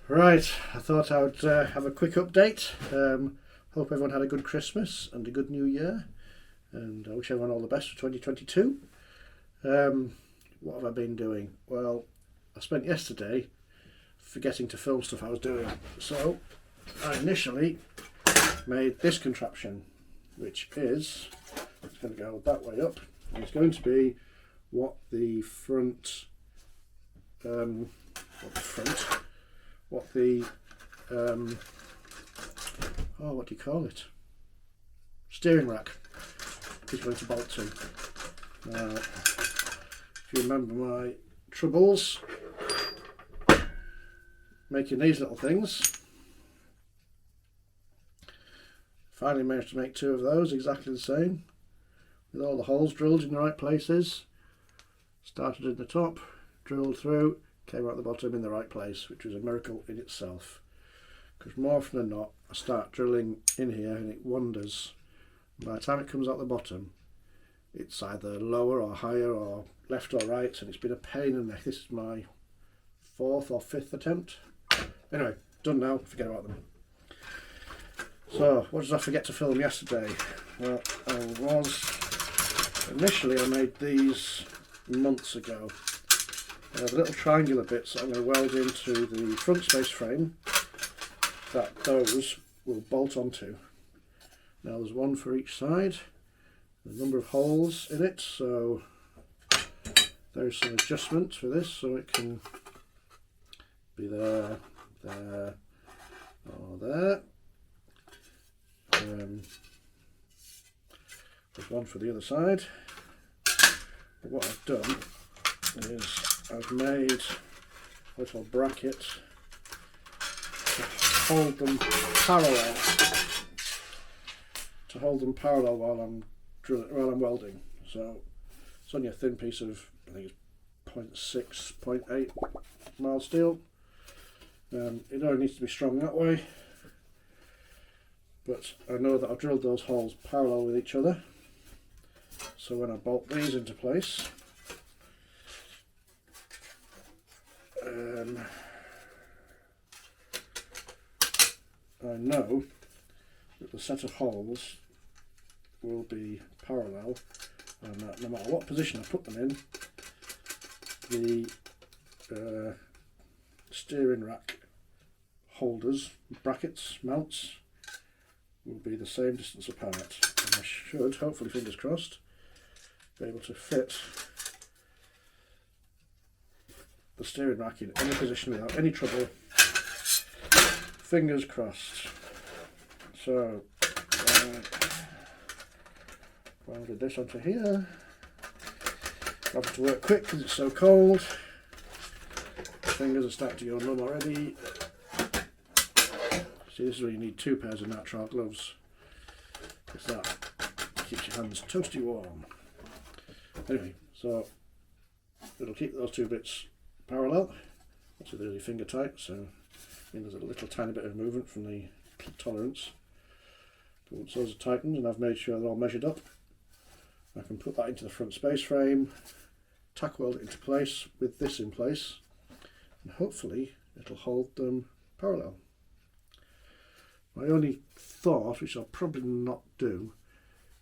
Right, I thought I would have a quick update. Hope everyone had a good Christmas and a good New Year, and I wish everyone all the best for 2022. What have I been doing? Well, I spent yesterday forgetting to film stuff I was doing, so I initially made this contraption, which is, it's going to go that way up, and it's going to be what the what do you call it? Steering rack is going to bolt to. Now, if you remember my troubles making these little things, finally managed to make two of those exactly the same, with all the holes drilled in the right places. Started in the top, drilled through, came out the bottom in the right place, which was a miracle in itself. Because more often than not, I start drilling in here and it wanders. By the time it comes out the bottom, it's either lower or higher or left or right, and it's been a pain in the neck. This is my fourth or fifth attempt. Anyway, done now, forget about them. So, what did I forget to film yesterday? Well, initially I made these months ago. The little triangular bits that I'm going to weld into the front space frame, that those will bolt onto. Now there's one for each side, a number of holes in it, so there's some adjustments for this, so it can be there, there, or there. There's one for the other side. But what I've done is I've made a little bracket to hold them parallel while I'm welding. So it's only a thin piece of, I think it's 0.6, 0.8 mild steel. It only needs to be strong that way, but I know that I've drilled those holes parallel with each other, so when I bolt these into place, I know that the set of holes will be parallel, and that no matter what position I put them in, the steering rack holders, brackets, mounts, will be the same distance apart. And I should, hopefully, fingers crossed, be able to fit the steering rack in any position without any trouble. Fingers crossed. So, welded this onto here. Got to work quick because it's so cold. Fingers are starting to go numb already. See, this is where you need two pairs of nitrile gloves, because that keeps your hands toasty warm. Anyway, so it'll keep those two bits parallel. Obviously they're really finger tight, so there's a little tiny bit of movement from the tolerance. But once those are tightened and I've made sure they're all measured up, I can put that into the front space frame, tack weld it into place with this in place, and hopefully it'll hold them parallel. My only thought, which I'll probably not do,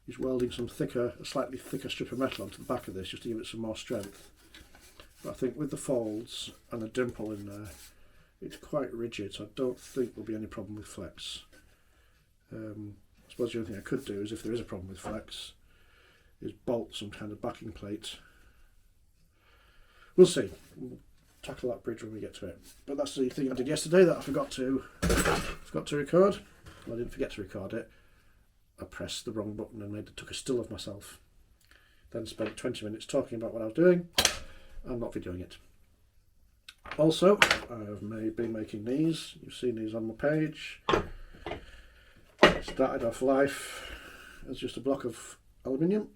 is welding a slightly thicker strip of metal onto the back of this just to give it some more strength. But I think with the folds and a dimple in there, it's quite rigid, so I don't think there'll be any problem with flex. I suppose the only thing I could do is, if there is a problem with flex, is bolt some kind of backing plate. We'll see. We'll tackle that bridge when we get to it. But that's the thing I did yesterday that I forgot to record. Well, I didn't forget to record it. I pressed the wrong button and took a still of myself. Then spent 20 minutes talking about what I was doing and not videoing it. Also, I've been making these. You've seen these on my page. Started off life as just a block of aluminium.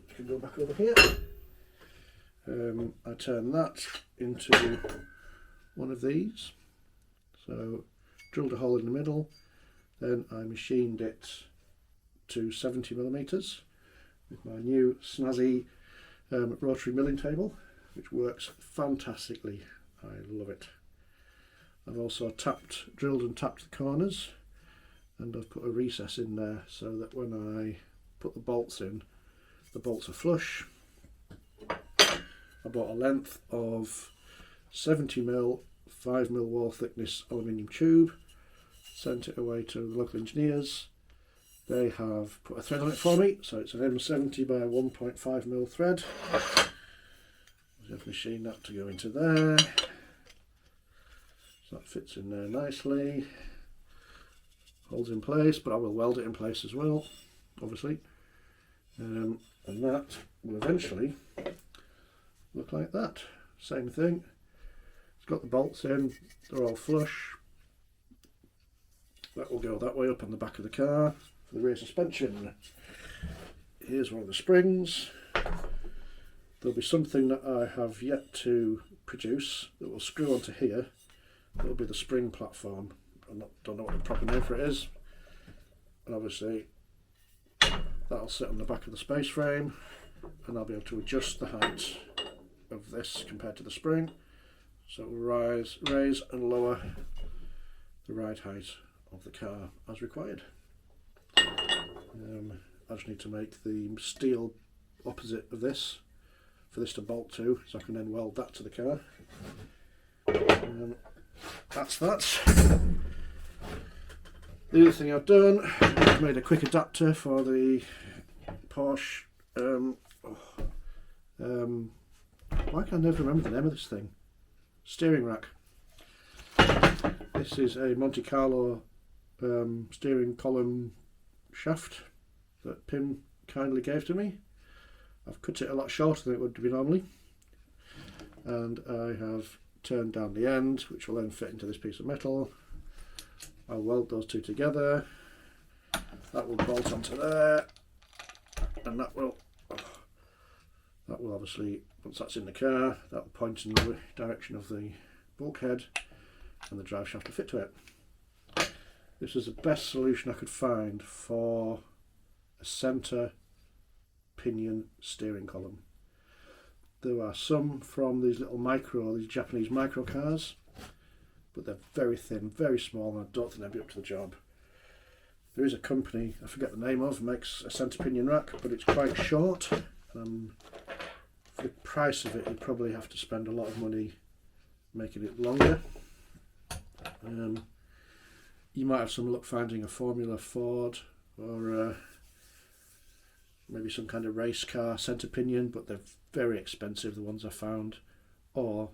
You can go back over here. I turned that into one of these. So drilled a hole in the middle, then I machined it to 70mm with my new snazzy rotary milling table, which works fantastically. I love it. I've also drilled and tapped the corners, and I've put a recess in there so that when I put the bolts in, the bolts are flush. I bought a length of 70mm, 5mm wall thickness aluminium tube, sent it away to the local engineers. They have put a thread on it for me, so it's an M70 by 1.5mm thread. I've machined that to go into there, so that fits in there nicely, holds in place, but I will weld it in place as well, obviously, and that will eventually look like that. Same thing, it's got the bolts in, they're all flush. That will go that way up on the back of the car for the rear suspension. Here's one of the springs. There'll be something that I have yet to produce that will screw onto here. That'll be the spring platform. Don't know what the proper name for it is. And obviously that'll sit on the back of the space frame, and I'll be able to adjust the height of this compared to the spring, so it will raise and lower the ride height of the car as required. I just need to make the steel opposite of this for this to bolt to, so I can then weld that to the car. That's that. The other thing I've done, I've made a quick adapter for the Porsche. Why can I never remember the name of this thing? Steering rack. This is a Monte Carlo steering column shaft that Pim kindly gave to me. I've cut it a lot shorter than it would be normally, and I have turned down the end, which will then fit into this piece of metal. I'll weld those two together. That will bolt onto there, and that will obviously, once that's in the car, that will point in the direction of the bulkhead, and the drive shaft will fit to it. This is the best solution I could find for a centre pinion steering column. There are some from these Japanese micro cars, but they're very thin, very small, and I don't think they'd be up to the job. There is a company, I forget the name of, makes a centre pinion rack, but it's quite short. For the price of it, you'd probably have to spend a lot of money making it longer. You might have some luck finding a Formula Ford or maybe some kind of race car centre pinion, but they're very expensive, the ones I found, or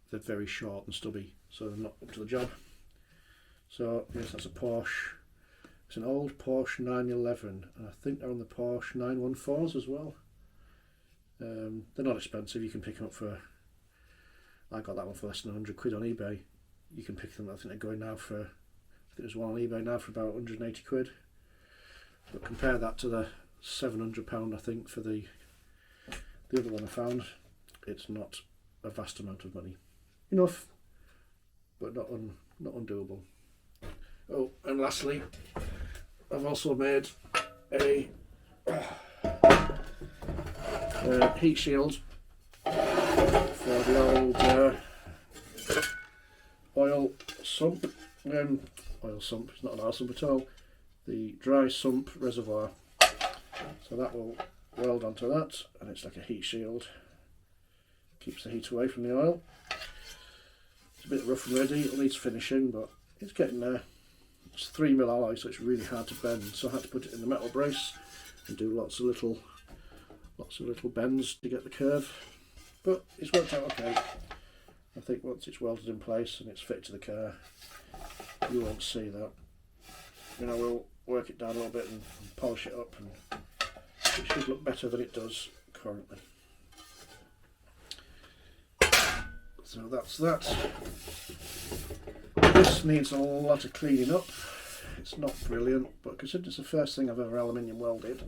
they're very short and stubby, so they're not up to the job. So yes, that's a Porsche. It's an old Porsche 911, and I think they're on the Porsche 914s as well. They're not expensive. You can pick them up for, I got that one for less than 100 quid on eBay. You can pick them, I think they're going now for, I think there's one on eBay now for about 180 quid. But compare that to the £700 I think for the other one I found. It's not a vast amount of money. Enough, but not undoable. Oh, and lastly, I've also made a heat shield for the old oil sump. Oil sump, it's not an oil sump at all. The dry sump reservoir. So that will weld onto that, and it's like a heat shield. Keeps the heat away from the oil. It's a bit rough and ready, it needs finishing, but it's getting there. It's 3mm alloy, so it's really hard to bend, so I had to put it in the metal brace and do lots of little bends to get the curve, but it's worked out okay. I think once it's welded in place and it's fitted to the car, you won't see that. I will work it down a little bit and polish it up, and it should look better than it does currently. So that's that. This needs a lot of cleaning up. It's not brilliant, but considering it's the first thing I've ever aluminium welded,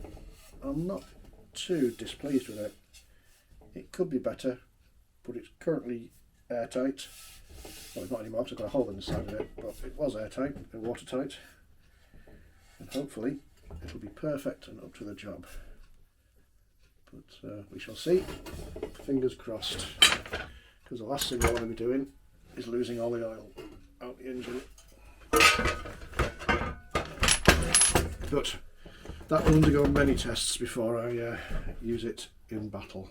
I'm not too displeased with it. It could be better, but it's currently airtight. Well, it's not anymore because I've got a hole in the side of it, but it was airtight and watertight, and hopefully it'll be perfect and up to the job. But we shall see. Fingers crossed, because the last thing I want to be doing is losing all the oil. the engine. But that will undergo many tests before I use it in battle.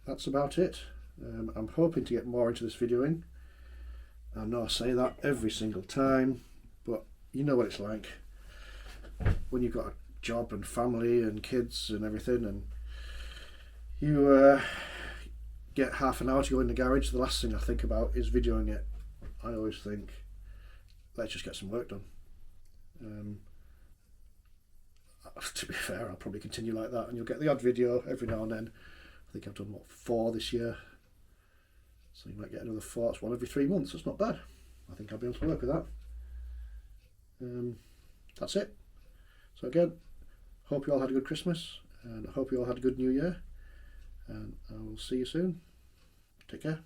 That's about it. I'm hoping to get more into this videoing. I know I say that every single time, but you know what it's like when you've got a job and family and kids and everything, and you get half an hour to go in the garage. The last thing I think about is videoing it. I always think, let's just get some work done. To be fair, I'll probably continue like that, and you'll get the odd video every now and then. I think I've done, what, 4 this year, so you might get another 4. It's 1 every 3 months. That's not bad. I think I'll be able to work with that. That's it. So again, hope you all had a good Christmas, and I hope you all had a good New Year, and I will see you soon. Take care.